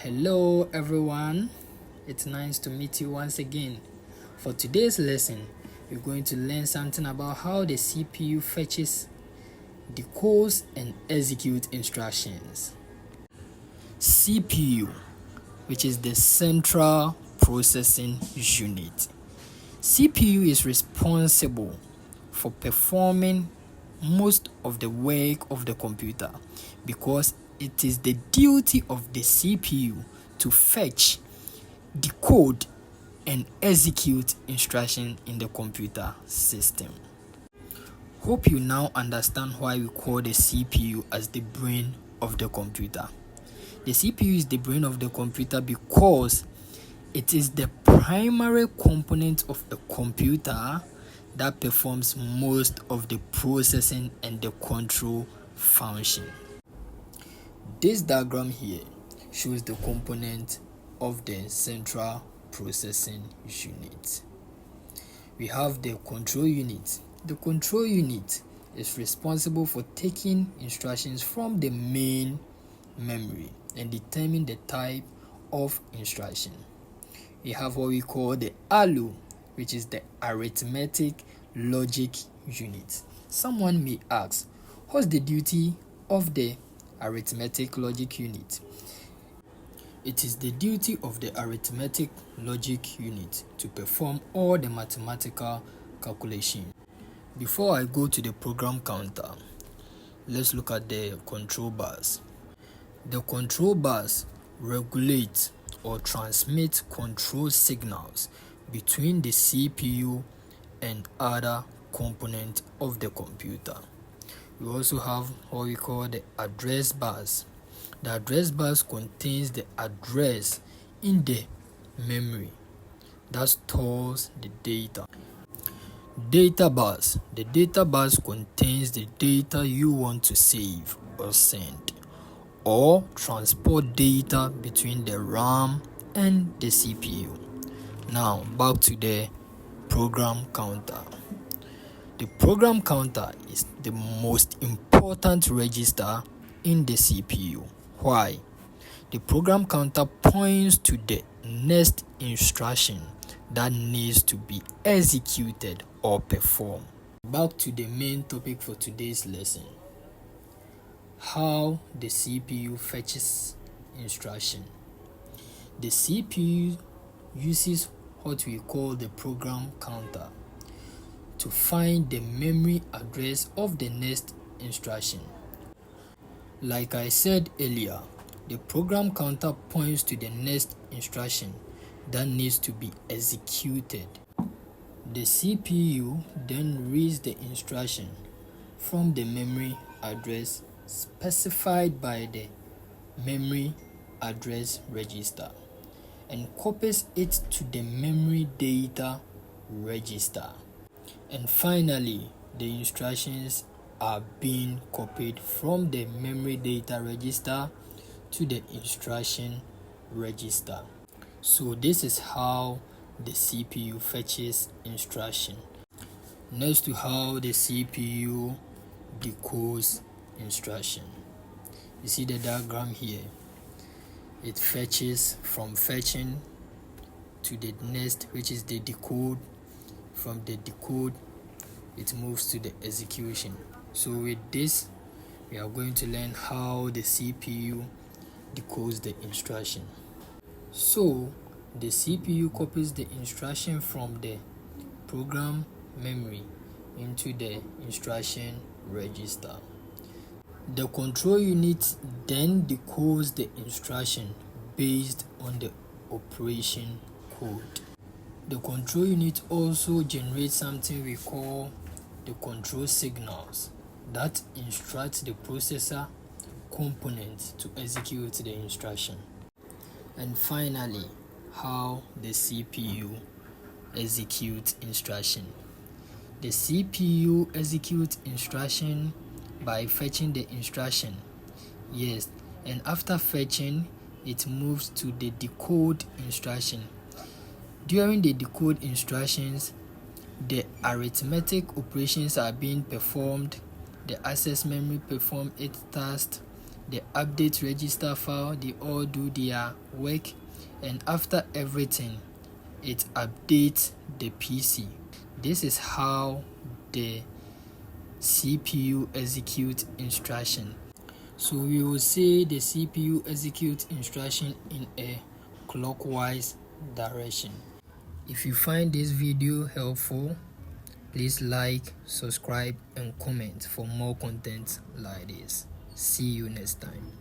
Hello everyone, it's nice to meet you once again. For today's lesson, we're going to learn something about how the CPU fetches, decodes and executes instructions. CPU, which is the Central Processing Unit. CPU is responsible for performing most of the work of the computer because it is the duty of the CPU to fetch, decode, and execute instructions in the computer system. Hope you now understand why we call the CPU as the brain of the computer. The CPU is the brain of the computer because it is the primary component of a computer that performs most of the processing and the control function. This diagram here shows the component of the Central Processing Unit. We have the control unit. The control unit is responsible for taking instructions from the main memory and determining the type of instruction. We have what we call the ALU, which is the arithmetic logic unit. Someone may ask, what's the duty of the arithmetic logic unit? It is the duty of the arithmetic logic unit to perform all the mathematical calculation. Before I go to the program counter, let's look at the control bus. The control bus regulates or transmits control signals between the CPU and other components of the computer. We also have what we call the address bus. The address bus contains the address in the memory that stores the data. Data bus. The data bus contains the data you want to save or send or transport data between the RAM and the CPU. Now back to the program counter. The program counter is the most important register in the CPU. Why? The program counter points to the next instruction that needs to be executed or performed. Back to the main topic for today's lesson. How the CPU fetches instruction. The CPU uses what we call the program counter to find the memory address of the next instruction. Like I said earlier, the program counter points to the next instruction that needs to be executed. The CPU then reads the instruction from the memory address specified by the memory address register and copies it to the memory data register. And finally, the instructions are being copied from the memory data register to the instruction register. So this is how the CPU fetches instruction. Next to how the CPU decodes instruction. You see the diagram here. It fetches from fetching to the next, which is the decode. From the decode, it moves to the execution. So with this, we are going to learn how the CPU decodes the instruction. So the CPU copies the instruction from the program memory into the instruction register. The control unit then decodes the instruction based on the operation code. The control unit also generates something we call the control signals that instruct the processor component to execute the instruction. And finally, how the CPU executes instruction. The CPU executes instruction by fetching the instruction. Yes, and after fetching, it moves to the decode instruction. During the decode instructions, the arithmetic operations are being performed, the access memory performs its task, the update register file, they all do their work, and after everything it updates the PC. This is how the CPU execute instruction. So we will say the CPU execute instruction in a clockwise direction. If you find this video helpful, please like, subscribe and comment for more content like this. See you next time.